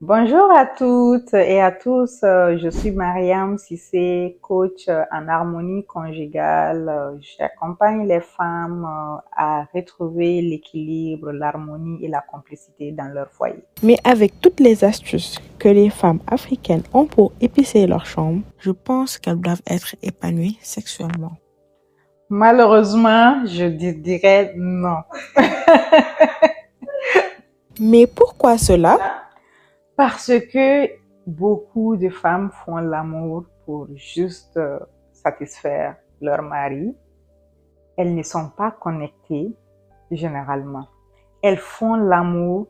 Bonjour à toutes et à tous, je suis Mariam Sissé, coach en harmonie conjugale. J'accompagne les femmes à retrouver l'équilibre, l'harmonie et la complicité dans leur foyer. Mais avec toutes les astuces que les femmes africaines ont pour épicer leur chambre, je pense qu'elles doivent être épanouies sexuellement. Malheureusement, je dirais non. Mais pourquoi cela? Parce que beaucoup de femmes font l'amour pour juste satisfaire leur mari. Elles ne sont pas connectées généralement. Elles font l'amour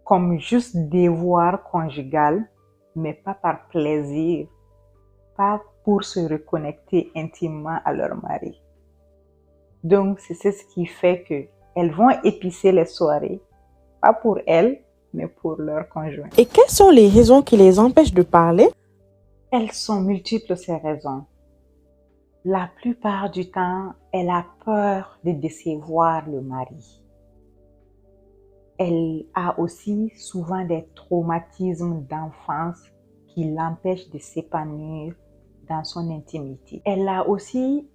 comme juste devoir conjugal, mais pas par plaisir, pas pour se reconnecter intimement à leur mari. Donc, c'est ce qui fait que elles vont épicer les soirées, pas pour elles, mais pour leur conjoint. Et quelles sont les raisons qui les empêchent de parler? Elles sont multiples ces raisons. La plupart du temps, elle a peur de décevoir le mari. Elle a aussi souvent des traumatismes d'enfance qui l'empêchent de s'épanouir dans son intimité. Elle a aussi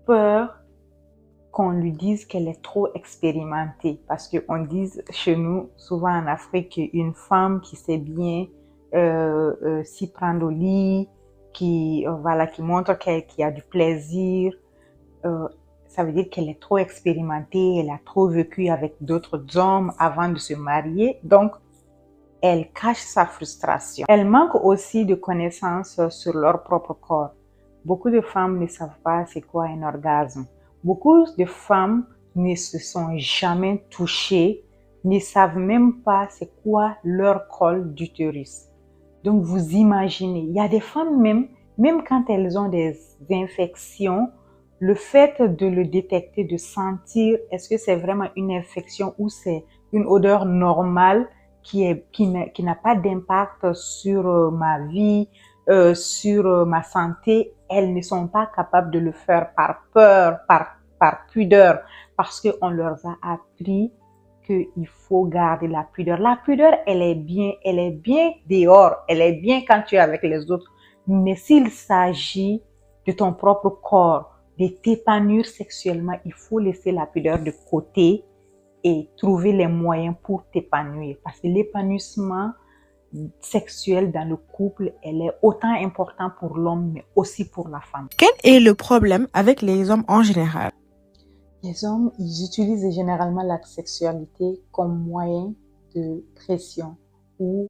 peur qu'on lui dise qu'elle est trop expérimentée parce qu'on dit chez nous, souvent en Afrique, qu'une femme qui sait bien s'y prendre au lit, qui montre qu'elle a du plaisir, euh, ça veut dire qu'elle est trop expérimentée, elle a trop vécu avec d'autres hommes avant de se marier. Donc, elle cache sa frustration. Elle manque aussi de connaissances sur leur propre corps. Beaucoup de femmes ne savent pas c'est quoi un orgasme. Beaucoup de femmes ne se sont jamais touchées, ne savent même pas c'est quoi leur col d'utérus. Donc vous imaginez, il y a des femmes même quand elles ont des infections, le fait de le détecter, de sentir est-ce que c'est vraiment une infection ou c'est une odeur normale qui n'a pas d'impact sur ma vie, sur ma santé, elles ne sont pas capables de le faire par peur, par pudeur, parce qu'on leur a appris qu'il faut garder la pudeur. La pudeur, elle est bien dehors, elle est bien quand tu es avec les autres. Mais s'il s'agit de ton propre corps, de t'épanouir sexuellement, il faut laisser la pudeur de côté et trouver les moyens pour t'épanouir. Parce que l'épanouissement sexuel dans le couple, elle est autant important pour l'homme, mais aussi pour la femme. Quel est le problème avec les hommes en général? Les hommes, ils utilisent généralement la sexualité comme moyen de pression ou